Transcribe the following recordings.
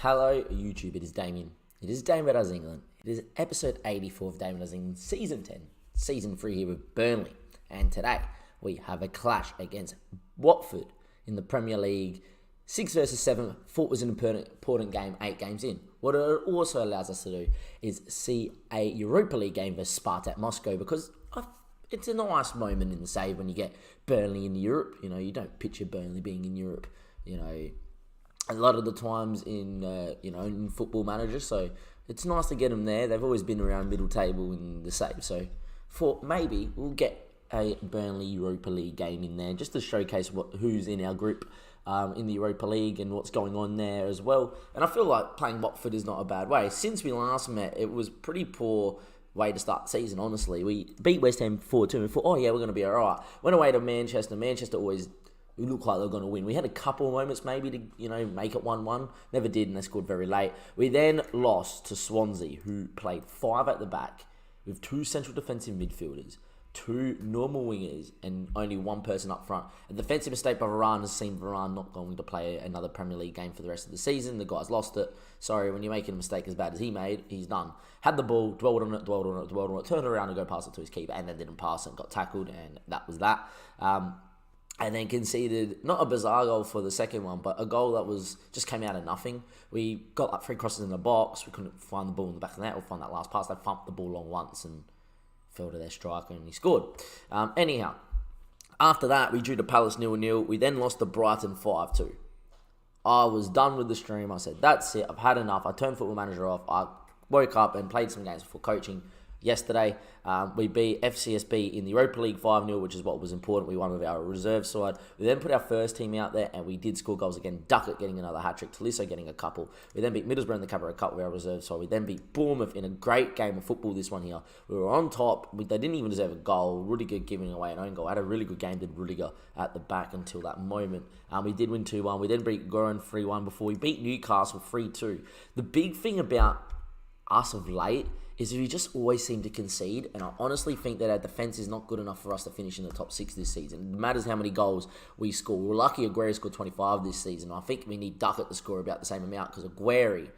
Hello YouTube, it is Damien. It is DAMMO Does England. It is episode 84 of DAMMO Does England Season 10, Season 3 here with Burnley. And today we have a clash against Watford in the Premier League. 6 versus 7, thought was an important game 8 games in. What it also allows us to do is see a Europa League game versus Spartak Moscow, because it's a nice moment in the save when you get Burnley in Europe. You know, you don't picture Burnley being in Europe, you know, a lot of the times in Football Manager. So it's nice to get them there. They've always been around middle table in the save. So thought maybe we'll get a Burnley Europa League game in there just to showcase who's in our group in the Europa League and what's going on there as well. And I feel like playing Watford is not a bad way. Since we last met, it was pretty poor way to start the season, honestly. We beat West Ham 4-2 and thought, oh yeah, we're going to be alright. Went away to Manchester. Manchester always looked like they were going to win. We had a couple of moments maybe to, make it 1-1. Never did, and they scored very late. We then lost to Swansea, who played 5 at the back with 2 central defensive midfielders, 2 normal wingers, and only 1 person up front. A defensive mistake by Varane has seen Varane not going to play another Premier League game for the rest of the season. The guy's lost it. Sorry, when you're making a mistake as bad as he made, he's done. Had the ball, dwelled on it, turned around and go pass it to his keeper, and then didn't pass it and got tackled, and that was that. And then conceded, not a bizarre goal for the second one, but a goal that just came out of nothing. We got like 3 crosses in the box. We couldn't find the ball in the back of the net or find that last pass. They thumped the ball long once and fell to their striker and he scored. Anyhow, after that, we drew to Palace 0-0. We then lost to Brighton 5-2. I was done with the stream. I said, that's it. I've had enough. I turned Football Manager off. I woke up and played some games before coaching. Yesterday, we beat FCSB in the Europa League 5-0, which is what was important. We won with our reserve side. We then put our first team out there, and we did score goals again. Duckett getting another hat-trick, Tolisso getting a couple. We then beat Middlesbrough in the Carabao Cup with our reserve side. We then beat Bournemouth in a great game of football, this one here. We were on top. They didn't even deserve a goal. Rudiger giving away an own goal. Had a really good game, did Rudiger, at the back until that moment. We did win 2-1. We then beat Goran 3-1 before we beat Newcastle 3-2. The big thing about us of late is we just always seem to concede, and I honestly think that our defence is not good enough for us to finish in the top 6 this season. It matters how many goals we score. We're lucky Aguero scored 25 this season. I think we need Duckett to score about the same amount, because Aguero,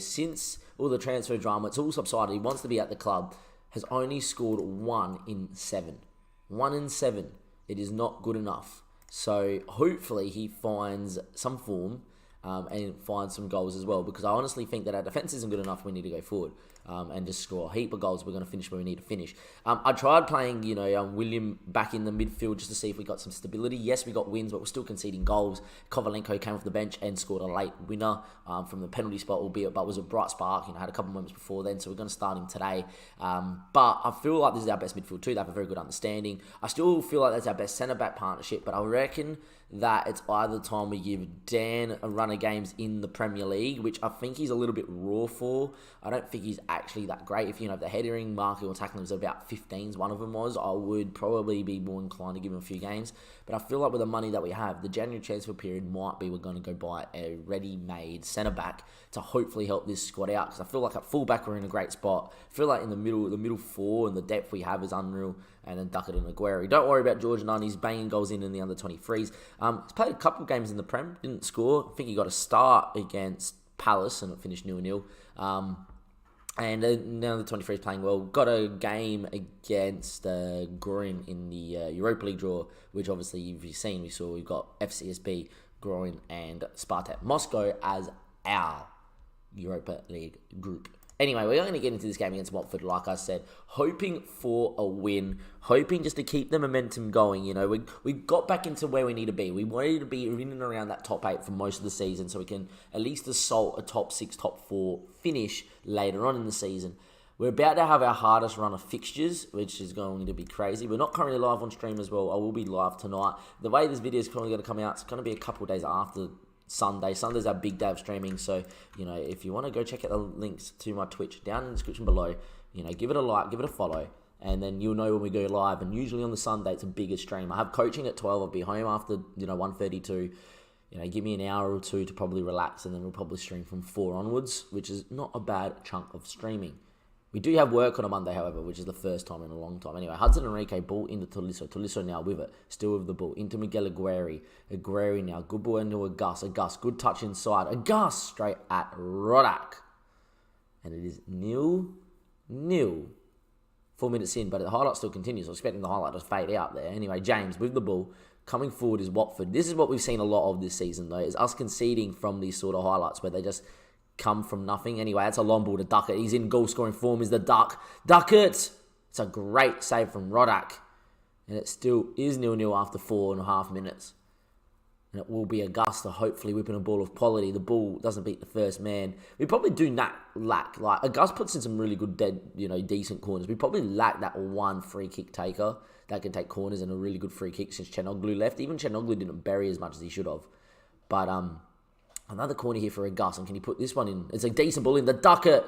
since all the transfer drama, it's all subsided. He wants to be at the club, has only scored 1 in 7. 1 in 7. It is not good enough. So hopefully he finds some form and find some goals as well, because I honestly think that our defence isn't good enough. We need to go forward and just score a heap of goals. We're going to finish where we need to finish. I tried playing, William back in the midfield just to see if we got some stability. Yes, we got wins, but we're still conceding goals. Kovalenko came off the bench and scored a late winner from the penalty spot, but was a bright spark. Had a couple moments before then, so we're going to start him today. But I feel like this is our best midfield too. They have a very good understanding. I still feel like that's our best centre-back partnership, but I reckon that it's either time we give Dan a run of games in the Premier League, which I think he's a little bit raw for. I don't think he's actually that great. If the headering, marking, or tackling was about 15s, one of them was, I would probably be more inclined to give him a few games. But I feel like with the money that we have, the January transfer period might be we're going to go buy a ready-made centre-back to hopefully help this squad out, because I feel like at full-back we're in a great spot. I feel like in the middle 4 and the depth we have is unreal, and then Duckett and Aguero. Don't worry about George Nunn. He's banging goals in the under-23s. He's played a couple of games in the Prem, didn't score. I think he got a start against Palace and it finished 0-0. And now the 23 is playing well. Got a game against Groin in the Europa League draw, which obviously you've seen. We've got FCSB, Groin, and Spartak Moscow as our Europa League group. Anyway, we're going to get into this game against Watford, like I said, hoping for a win, hoping just to keep the momentum going. We got back into where we need to be. We wanted to be in and around that top 8 for most of the season, so we can at least assault a top 6, top 4 finish later on in the season. We're about to have our hardest run of fixtures, which is going to be crazy. We're not currently live on stream as well. I will be live tonight. The way this video is currently going to come out, it's going to be a couple of days after Sunday. Sunday's our big day of streaming, so if you want to go check out the links to my Twitch down in the description below, give it a like, give it a follow, and then you'll know when we go live. And usually on the Sunday it's a bigger stream. I have coaching at 12. I'll be home after 1:32. Give me an hour or two to probably relax, and then we'll probably stream from 4 onwards, which is not a bad chunk of streaming. We do have work on a Monday, however, which is the first time in a long time. Anyway, Hudson Enrique, ball into Tolisso. Tolisso now with it. Still with the ball. Into Miguel Aguirre. Aguirre now. Good ball into Agas. Agas. Good touch inside. Agas straight at Rodak. And it is 0-0. 4 minutes in, but the highlight still continues. I was expecting the highlight to fade out there. Anyway, James with the ball. Coming forward is Watford. This is what we've seen a lot of this season, though, is us conceding from these sort of highlights where they just come from nothing. Anyway, that's a long ball to Duckett. He's in goal-scoring form, is the Duck. Duckett! It's a great save from Rodak. And it still is 0-0 after 4.5 minutes. And it will be Augusta hopefully whipping a ball of quality. The ball doesn't beat the first man. We probably do not lack. Like, Augusta puts in some really good, decent corners. We probably lack that one free kick taker that can take corners and a really good free kick since Chanoglu left. Even Chanoglu didn't bury as much as he should have. But, another corner here for Agas, and can he put this one in? It's a decent ball in. The Duckett.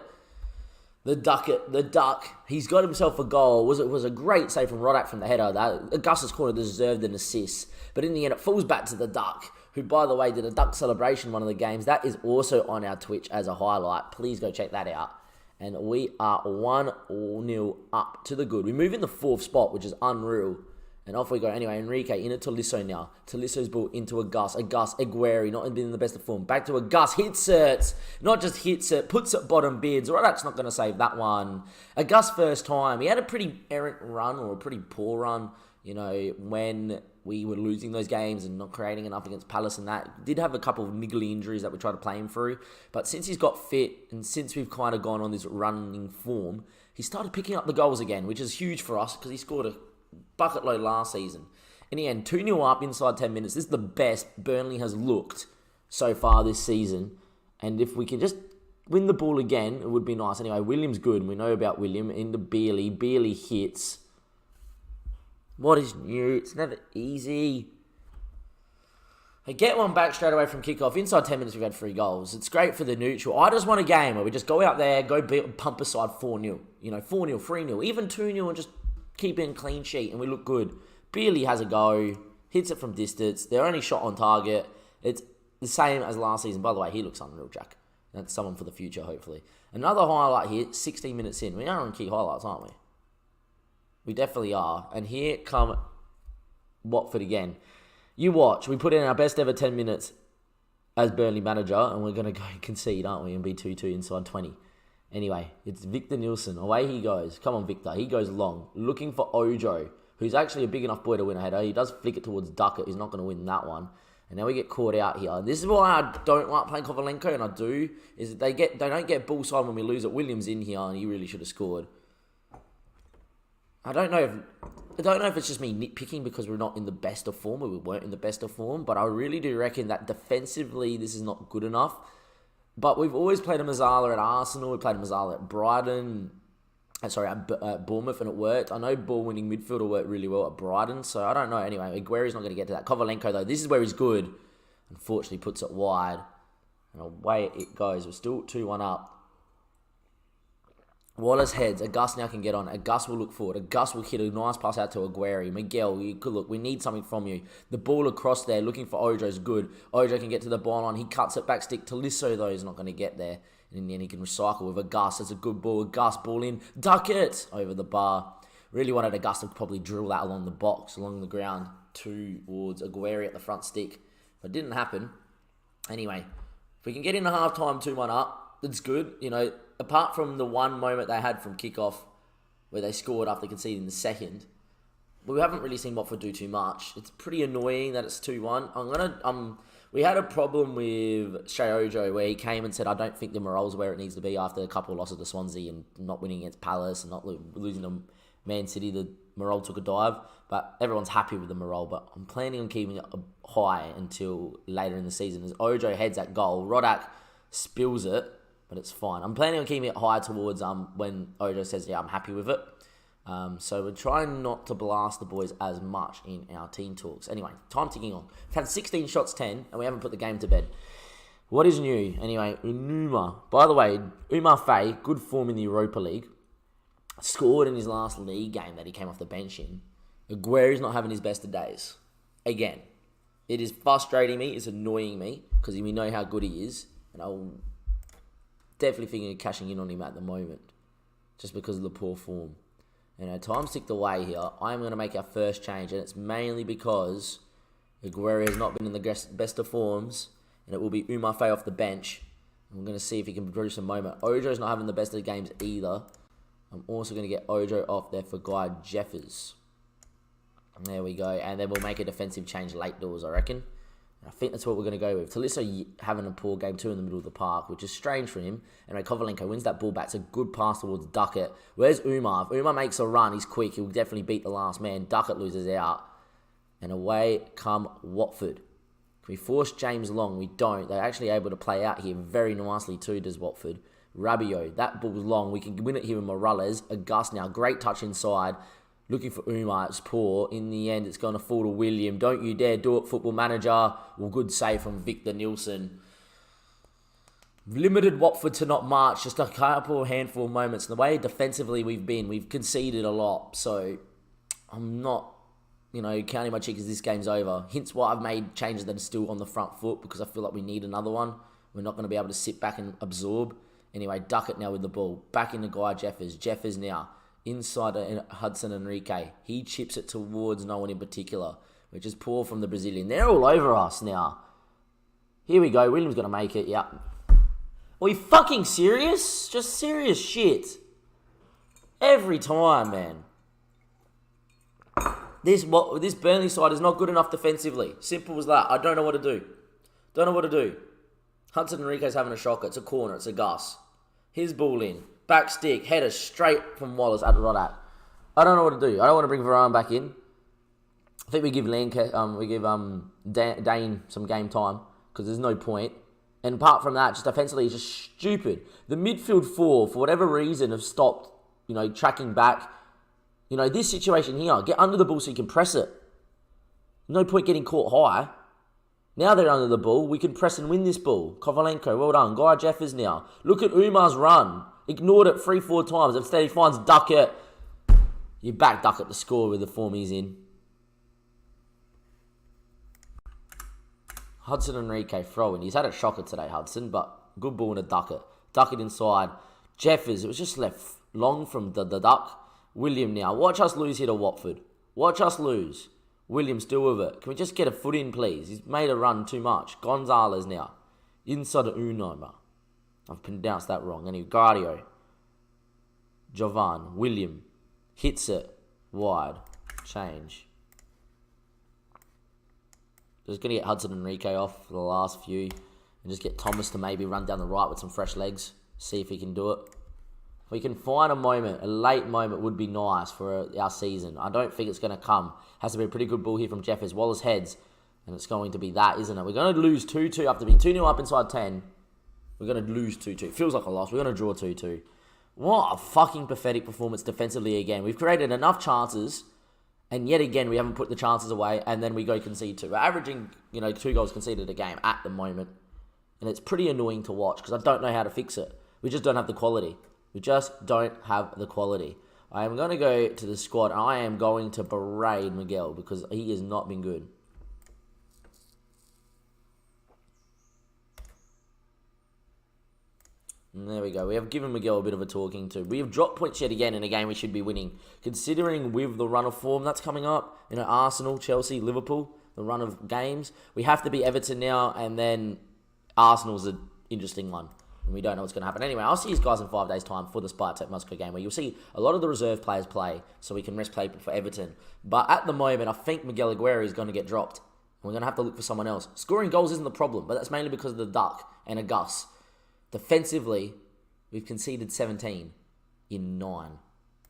The Duck. He's got himself a goal. It was a great save from Rodak from the header. Agas's corner deserved an assist. But in the end, it falls back to the Duck, who, by the way, did a Duck celebration one of the games. That is also on our Twitch as a highlight. Please go check that out. And we are 1-0 up to the good. We move in the 4th spot, which is unreal. And off we go. Anyway, Enrique into Tolisso now. Tolisso's ball into Agas. Agas, Aguirre, not been in the best of form. Back to Agas. Hits it. Not just hits it. Puts it bottom bids. Rodak's not going to save that one. Agas first time. He had a pretty errant run or a pretty poor run, when we were losing those games and not creating enough against Palace and that. Did have a couple of niggly injuries that we tried to play him through. But since he's got fit and since we've kind of gone on this running form, he started picking up the goals again, which is huge for us because he scored a bucket load last season. In the end, 2-0 up inside 10 minutes. This is the best Burnley has looked so far this season. And if we can just win the ball again, it would be nice. Anyway, William's good. We know about William. Into Bealey. Bealey hits. What is new? It's never easy. I get one back straight away from kickoff. Inside 10 minutes, we've had 3 goals. It's great for the neutral. I just want a game where we just go out there, pump aside 4-0. 4-0, 3-0, even 2-0 and just keep it in clean sheet and we look good. Bealey has a go, hits it from distance. They're only shot on target. It's the same as last season. By the way, he looks unreal, Jack. That's someone for the future, hopefully. Another highlight here, 16 minutes in. We are on key highlights, aren't we? We definitely are. And here come Watford again. You watch. We put in our best ever 10 minutes as Burnley manager and we're going to go concede, aren't we, and be 2-2 inside 20. Anyway, it's Victor Nilsson. Away he goes. Come on, Victor. He goes long. Looking for Ojo, who's actually a big enough boy to win a header. He does flick it towards Duckett. He's not going to win that one. And now we get caught out here. And this is why I don't like playing Kovalenko, and I do, is that they don't get ball side when we lose it. Williams in here, and he really should have scored. I don't know if it's just me nitpicking because we're not in the best of form, or we weren't in the best of form, but I really do reckon that defensively this is not good enough. But we've always played a Mazzala at Arsenal. We played a Mazzala at Brighton. At Bournemouth, and it worked. I know ball-winning midfielder worked really well at Brighton, so I don't know. Anyway, Aguirre's not going to get to that. Kovalenko, though, this is where he's good. Unfortunately, puts it wide. And away it goes. We're still 2-1 up. Wallace heads. Agas now can get on. Agas will look forward. Agas will hit a nice pass out to Aguirre. Miguel, you could look. We need something from you. The ball across there, looking for Ojo is good. Ojo can get to the ball line. He cuts it back stick. Tolisso, though, is not going to get there. And in the end, he can recycle with Agas. It's a good ball. Agas ball in. Duckett over the bar. Really wanted Agas to probably drill that along the box, along the ground, towards Aguirre at the front stick. But it didn't happen. Anyway, if we can get into half-time 2-1 up, it's good. Apart from the one moment they had from kickoff where they scored after conceding the second, we haven't really seen Watford do too much. It's pretty annoying that it's 2-1. We had a problem with Shea Ojo where he came and said, I don't think the morale's where it needs to be after a couple of losses to Swansea and not winning against Palace and not losing to Man City. The morale took a dive, but everyone's happy with the morale. But I'm planning on keeping it high until later in the season. As Ojo heads that goal, Rodak spills it, but it's fine. I'm planning on keeping it high towards when Ojo says, yeah, I'm happy with it. So we're trying not to blast the boys as much in our team talks. Anyway, time ticking on. We've had 16 shots, 10, and we haven't put the game to bed. What is new? Anyway, Unuma. By the way, Umar Faye, good form in the Europa League. Scored in his last league game that he came off the bench in. Aguirre's not having his best of days. Again, it is frustrating me. It's annoying me because we know how good he is. And I'm definitely thinking of cashing in on him at the moment. just because of the poor form. Time's ticked away here. I'm going to make our first change, and it's mainly because Aguero has not been in the best of forms, and it will be Umar Faye off the bench. I'm going to see if he can produce a moment. Ojo's not having the best of games either. I'm also going to get Ojo off there for Guy Jeffers. There we go. And then we'll make a defensive change late doors, I reckon. I think that's what we're going to go with. Tolisso having a poor game too in the middle of the park, which is strange for him. Anyway, Kovalenko wins that ball back. It's a good pass towards Duckett. Where's Umar? If Umar makes a run, he's quick. He'll definitely beat the last man. Duckett loses out. And away come Watford. Can we force James Long? We don't. They're actually able to play out here very nicely too, does Watford. Rabiot, that ball's long. We can win it here with Morales. August now. Great touch inside. Looking for Umar. It's poor. In the end, it's going to fall to William. Don't you dare do it, Football Manager. Well, good save from Victor Nilsson. Limited Watford to not march. Just a handful of moments. And the way defensively we've conceded a lot. So, I'm not, counting my cheek as this game's over. Hence why I've made changes that are still on the front foot, because I feel like we need another one. We're not going to be able to sit back and absorb. Anyway, Duckett now with the ball. Back into Guy Jeffers. Jeffers now. Inside Hudson Enrique. He chips it towards no one in particular, which is poor from the Brazilian. They're all over us now. Here we go. William's going to make it. Yep. Are you fucking serious? Just serious shit. Every time, man. This Burnley side is not good enough defensively. Simple as that. I don't know what to do. Hudson Enrique's having a shocker. It's a corner. It's a Gus. His ball in. Back stick. Header straight from Wallace at Rodat. I don't know what to do. I don't want to bring Varane back in. I think we give Dane some game time, because there's no point. And apart from that, just defensively, it's just stupid. The midfield four, for whatever reason, have stopped, tracking back. This situation here, get under the ball so you can press it. No point getting caught high. Now they're under the ball. We can press and win this ball. Kovalenko, well done. Guy Jeffers now. Look at Umar's run. Ignored it 3-4 times. Instead he finds Duckett. You back Duckett to score with the form he's in. Hudson Enrique throwing. He's had a shocker today, Hudson, but good ball in a Duckett. Duckett inside. Jeffers, it was just left long from the duck. William now. Watch us lose here to Watford. Watch us lose. William still with it. Can we just get a foot in, please? He's made a run too much. Gonzalez now. Inside of Unoma. I've pronounced that wrong. Anyway, Guardio. Jovan. William. Hits it. Wide. Change. Just going to get Hudson Enrique off for the last few. And just get Thomas to maybe run down the right with some fresh legs. See if he can do it. If we can find a moment, a late moment would be nice for our season. I don't think it's going to come. Has to be a pretty good ball here from Jeffers. Wallace heads. And it's going to be that, isn't it? We're going to lose 2-2 after being 2-0 up inside 10. We're going to lose 2-2. Feels like a loss. We're going to draw 2-2. What a fucking pathetic performance defensively again. We've created enough chances, and yet again, we haven't put the chances away, and then we go concede 2. We're averaging, 2 goals conceded a game at the moment, and it's pretty annoying to watch because I don't know how to fix it. We just don't have the quality. I am going to go to the squad, and I am going to berate Miguel because he has not been good. And there we go. We have given Miguel a bit of a talking to. We have dropped points yet again in a game we should be winning. Considering with the run of form that's coming up, Arsenal, Chelsea, Liverpool, the run of games, we have to beat Everton now, and then Arsenal's an interesting one. And we don't know what's going to happen. Anyway, I'll see you guys in 5 days' time for the Spartak Moscow game, where you'll see a lot of the reserve players play, so we can rest play for Everton. But at the moment, I think Miguel Aguero is going to get dropped. We're going to have to look for someone else. Scoring goals isn't the problem, but that's mainly because of the Duck and a Gus. Defensively, we've conceded 17 in 9.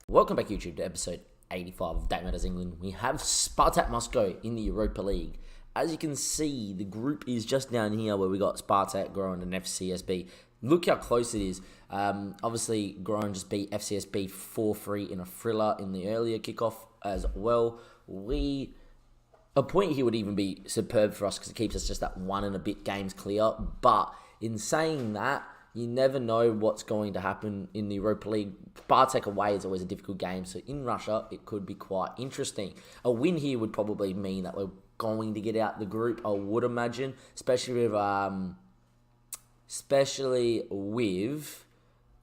Welcome back, YouTube, to episode 85 of DAMMO Does England. We have Spartak Moscow in the Europa League. As you can see, the group is just down here where we got Spartak, Groningen, and FCSB. Look how close it is. Obviously, Groningen just beat FCSB 4-3 in a thriller in the earlier kickoff as well. A point here would even be superb for us because it keeps us just that 1 and a bit games clear. But in saying that, you never know what's going to happen in the Europa League. Spartak away is always a difficult game, so in Russia, it could be quite interesting. A win here would probably mean that we're going to get out the group, I would imagine, especially with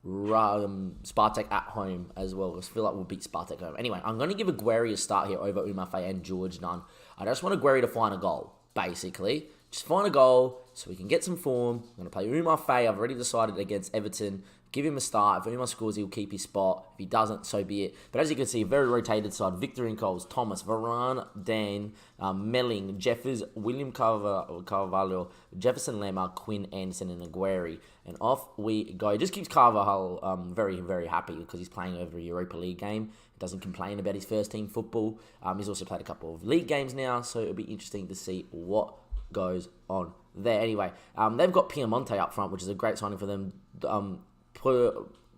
Spartak at home as well. I feel like we'll beat Spartak at home. Anyway, I'm going to give Aguero a start here over Umafe and George Nunn. I just want Aguero to find a goal, basically. Just find a goal so we can get some form. I'm going to play Umafe. I've already decided against Everton. Give him a start. If Uma scores, he'll keep his spot. If he doesn't, so be it. But as you can see, a very rotated side. Victor in goals. Thomas, Varane, Dan, Melling, Jeffers, William Carvalho, Jefferson Lemar, Quinn, Anderson, and Aguero. And off we go. It just keeps Carvalho very, very happy because he's playing over a Europa League game. He doesn't complain about his first team football. He's also played a couple of league games now, so it'll be interesting to see what goes on there. Anyway, they've got Piemonte up front, which is a great signing for them.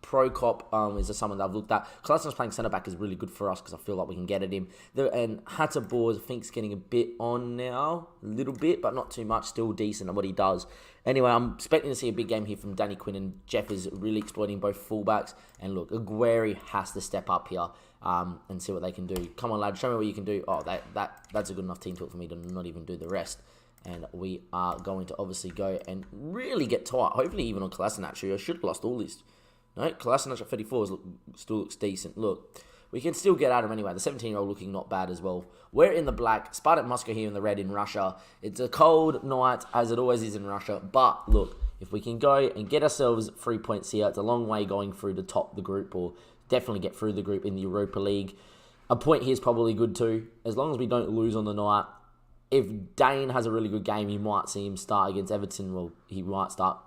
Prokop is someone that I've looked at. Kolasinac playing centre-back is really good for us because I feel like we can get at him. And Hatterborg, I think, is getting a bit on now. A little bit, but not too much. Still decent at what he does. Anyway, I'm expecting to see a big game here from Danny Quinn, and Jeff is really exploiting both fullbacks. And look, Aguero has to step up here and see what they can do. Come on, lad, show me what you can do. Oh, that's a good enough team talk for me to not even do the rest. And we are going to obviously go and really get tight. Hopefully even on Kolasinac. Actually, I should have lost all this. No, Kolasinac at 34 still looks decent. Look, we can still get at him anyway. The 17-year-old looking not bad as well. We're in the black. Spartak Moscow here in the red in Russia. It's a cold night, as it always is in Russia. But look, if we can go and get ourselves 3 points here, it's a long way going through to top the group, or definitely get through the group in the Europa League. A point here is probably good too, as long as we don't lose on the night. If Dane has a really good game, you might see him start against Everton. Well, he might start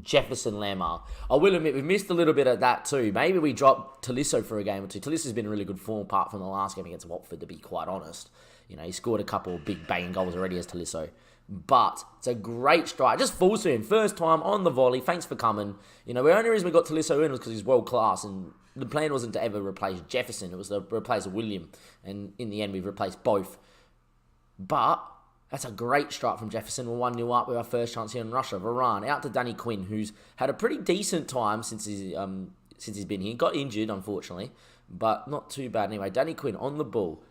Jefferson Lemar. I will admit, we've missed a little bit of that too. Maybe we drop Tolisso for a game or two. Tolisso's been in really good form apart from the last game against Watford, to be quite honest. You know, he scored a couple of big banging goals already as Tolisso. But it's a great strike. Just falls to him. First time on the volley. Thanks for coming. You know, the only reason we got Tolisso in was because he's world class, and the plan wasn't to ever replace Jefferson. It was to replace William. And in the end, we've replaced both. But that's a great strike from Jefferson. We're 1-0 up with our first chance here in Russia. Varane out to Danny Quinn, who's had a pretty decent time since he's been here. Got injured, unfortunately, but not too bad anyway. Danny Quinn on the ball.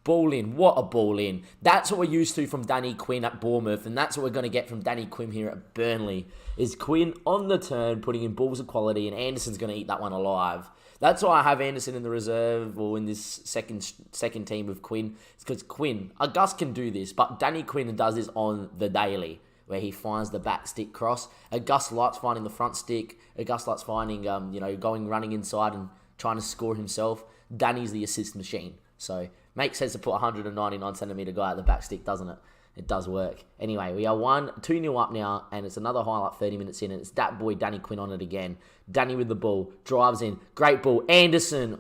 Ball in. What a ball in. That's what we're used to from Danny Quinn at Bournemouth, and that's what we're going to get from Danny Quinn here at Burnley. Is Quinn on the turn, putting in balls of quality, and Anderson's going to eat that one alive. That's why I have Anderson in the reserve or in this second team with Quinn. It's because Quinn, Gus can do this, but Danny Quinn does this on the daily, where he finds the back stick cross. Gus likes finding the front stick. Gus likes finding, running inside and trying to score himself. Danny's the assist machine. So, makes sense to put a 199 centimetre guy at the back stick, doesn't it? It does work. Anyway, we are 2-0 up now, and it's another highlight 30 minutes in, and it's that boy Danny Quinn on it again. Danny with the ball, drives in, great ball. Anderson,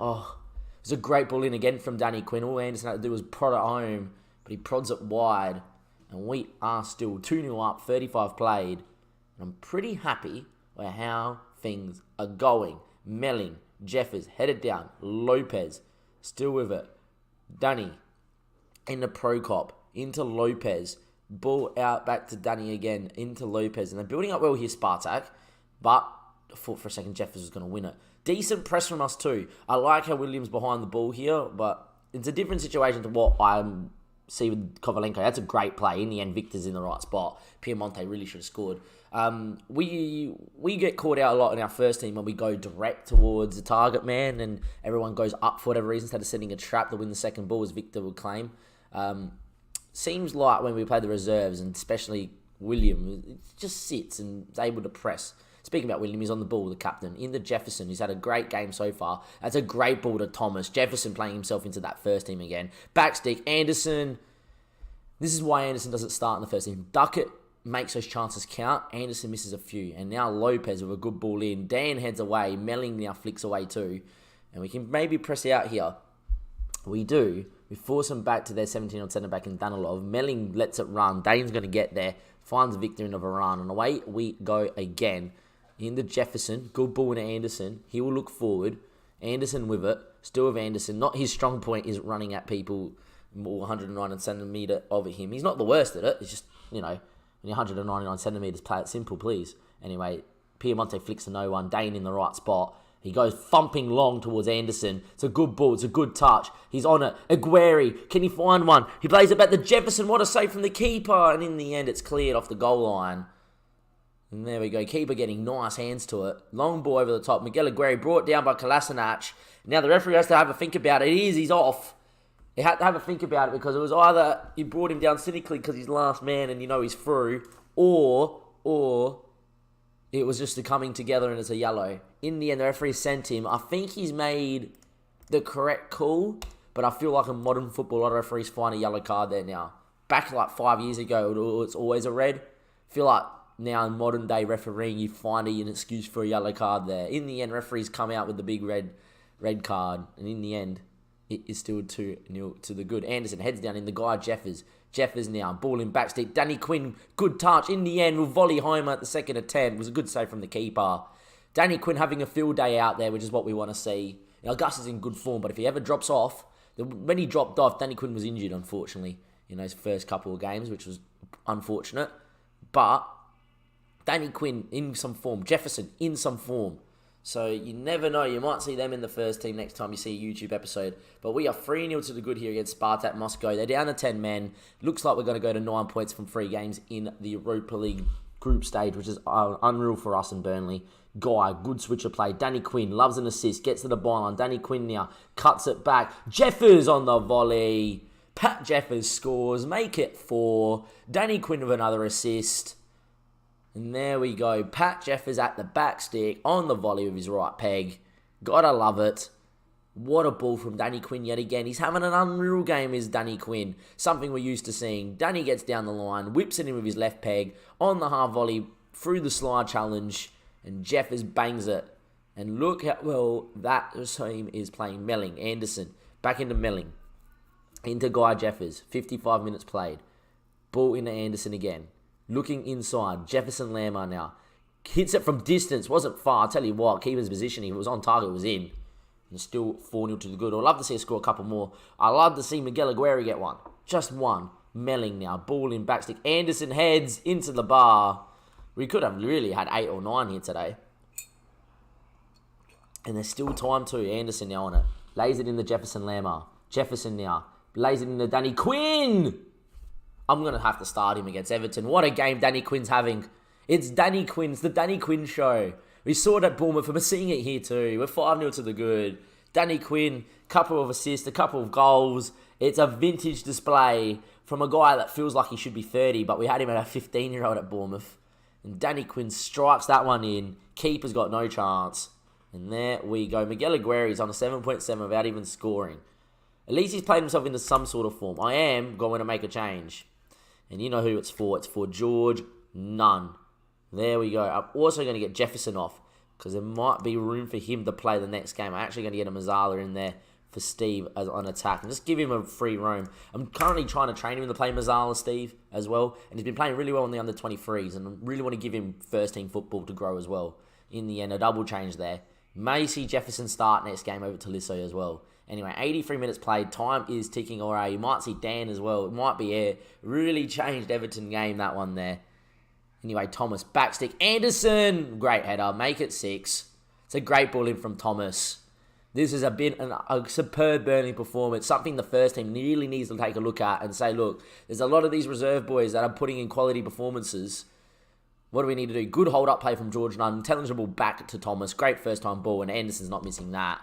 it's a great ball in again from Danny Quinn. All Anderson had to do was prod it home, but he prods it wide, and we are still 2-0 up, 35 played, and I'm pretty happy with how things are going. Melling, Jeffers, headed down, Lopez, still with it. Danny, in the Prokop, into Lopez, ball out back to Danny again, into Lopez, and they're building up well here, Spartak, but I thought for a second Jeffers was going to win it. Decent press from us too. I like how Williams behind the ball here, but it's a different situation to what I see with Kovalenko. That's a great play. In the end, Victor's in the right spot. Piemonte really should have scored. We get caught out a lot in our first team when we go direct towards the target man, and everyone goes up for whatever reason instead of setting a trap to win the second ball, as Victor would claim. Seems like when we play the reserves, and especially William, it just sits and is able to press. Speaking about William, he's on the ball, the captain. Into Jefferson, who's had a great game so far. That's a great ball to Thomas. Jefferson playing himself into that first team again. Backstick, Anderson. This is why Anderson doesn't start in the first team. Duckett makes those chances count. Anderson misses a few. And now Lopez with a good ball in. Dan heads away. Melling now flicks away too. And we can maybe press out here. We do. We force them back to their 17-year-old centre-back in Danilov. Melling lets it run. Dane's going to get there. Finds Victor in a Varane. And away we go again. Into Jefferson. Good ball into Anderson. He will look forward. Anderson with it. Still with Anderson. Not his strong point is running at people more 109 centimetre over him. He's not the worst at it. It's just, when you're 199 centimetres, play it simple, please. Anyway, Piemonte flicks to no one. Dane in the right spot. He goes thumping long towards Anderson. It's a good ball. It's a good touch. He's on it. Aguero. Can he find one? He plays it back to Jefferson. What a save from the keeper. And in the end, it's cleared off the goal line. And there we go. Keeper getting nice hands to it. Long ball over the top. Miguel Aguirre brought down by Kolasinac. Now the referee has to have a think about it. He's off. He had to have a think about it because it was either he brought him down cynically because he's last man and he's through, or it was just the coming together and it's a yellow. In the end, the referee sent him. I think he's made the correct call, but I feel like in modern football, a lot of referees find a yellow card there now. Back like 5 years ago, it's always a red. I feel like now in modern day refereeing, you find an excuse for a yellow card there. In the end, referees come out with the big red card, and in the end, it is still 2-0 to the good. Anderson heads down in the guy, Jeffers. Jeffers now, ball in backstick. Danny Quinn, good touch. In the end, will volley home at the second attempt. It was a good save from the keeper. Danny Quinn having a field day out there, which is what we want to see. Gus is in good form, but if he ever drops off, when he dropped off, Danny Quinn was injured, unfortunately, in those first couple of games, which was unfortunate. But Danny Quinn in some form. Jefferson in some form. So you never know. You might see them in the first team next time you see a YouTube episode. But we are 3-0 to the good here against Spartak Moscow. They're down to 10 men. Looks like we're going to go to 9 points from 3 games in the Europa League group stage, which is unreal for us in Burnley. Guy, good switcher play. Danny Quinn loves an assist. Gets to the byline. Danny Quinn now cuts it back. Jeffers on the volley. Pat Jeffers scores. Make it 4. Danny Quinn with another assist. And there we go. Pat Jeffers at the back stick on the volley with his right peg. Gotta love it. What a ball from Danny Quinn yet again. He's having an unreal game, is Danny Quinn. Something we're used to seeing. Danny gets down the line, whips it in with his left peg, on the half volley, through the slide challenge, and Jeffers bangs it. And look how well that team is playing. Melling, Anderson, back into Melling. Into Guy Jeffers, 55 minutes played. Ball into Anderson again. Looking inside, Jefferson Lamar now. Hits it from distance, wasn't far. I'll tell you what, keeper's positioning, if it was on target, it was in. And still 4-0 to the good. I'd love to see us score a couple more. I'd love to see Miguel Aguirre get one. Just one. Melling now, ball in backstick. Anderson heads into the bar. We could have really had 8 or 9 here today. And there's still time too. Anderson now on it. Lays it in the Jefferson Lamar. Jefferson now. Lays it in the Danny Quinn. I'm going to have to start him against Everton. What a game Danny Quinn's having. It's Danny Quinn. It's the Danny Quinn show. We saw it at Bournemouth, and we're seeing it here too. We're 5-0 to the good. Danny Quinn, couple of assists, a couple of goals. It's a vintage display from a guy that feels like he should be 30, but we had him at a 15-year-old at Bournemouth. And Danny Quinn strikes that one in. Keeper's got no chance. And there we go. Miguel Aguirre is on a 7.7 without even scoring. At least he's played himself into some sort of form. I am going to make a change. And you know who it's for. It's for George Nunn. There we go. I'm also going to get Jefferson off because there might be room for him to play the next game. I'm actually going to get a Mazzala in there for Steve as on attack and just give him a free roam. I'm currently trying to train him to play Mazzala, Steve, as well. And he's been playing really well in the under-23s and I really want to give him first-team football to grow as well. In the end, a double change there. May see Jefferson start next game over to Lisso as well. Anyway, 83 minutes played. Time is ticking away. You might see Dan as well. It might be a really changed Everton game, that one there. Anyway, Thomas, backstick. Anderson! Great header. Make it 6. It's a great ball in from Thomas. This has been a superb Burnley performance. Something the first team really needs to take a look at and say, look, there's a lot of these reserve boys that are putting in quality performances. What do we need to do? Good hold-up play from George Nunn. Intelligible back to Thomas. Great first-time ball, and Anderson's not missing that.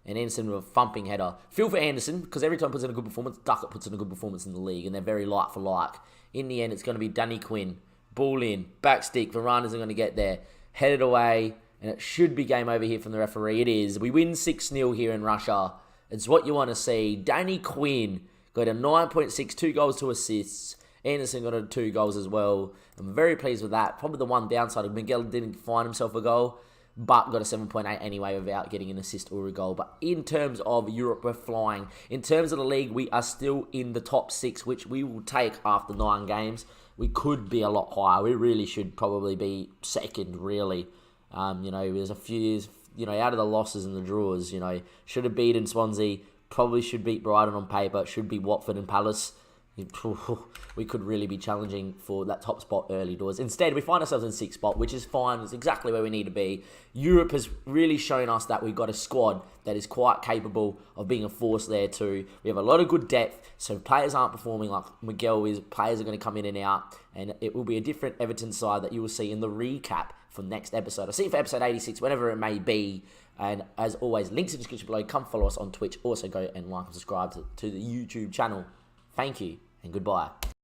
And Anderson with a thumping header. Feel for Anderson, because every time he puts in a good performance, Duckett puts in a good performance in the league, and they're very like for like. In the end, it's going to be Danny Quinn. Ball in. Back stick. Varane isn't going to get there. Headed away, and it should be game over here from the referee. It is. We win 6-0 here in Russia. It's what you want to see. Danny Quinn got a 9.6, 2 goals, 2 assists. Anderson got 2 goals as well. I'm very pleased with that. Probably the one downside of Miguel didn't find himself a goal, but got a 7.8 anyway without getting an assist or a goal. But in terms of Europe, we're flying. In terms of the league, we are still in the top 6, which we will take after 9 games. We could be a lot higher. We really should probably be second, really. There's a few years, out of the losses and the draws, should have beaten Swansea. Probably should beat Brighton on paper. Should beat Watford and Palace. we could really be challenging for that top spot early doors. Instead, we find ourselves in 6th spot, which is fine. It's exactly where we need to be. Europe has really shown us that we've got a squad that is quite capable of being a force there too. We have a lot of good depth, so players aren't performing like Miguel is. Players are going to come in and out, and it will be a different Everton side that you will see in the recap for next episode. I'll see you for episode 86, whenever it may be. And as always, links in the description below. Come follow us on Twitch. Also go and like and subscribe to the YouTube channel. Thank you and goodbye.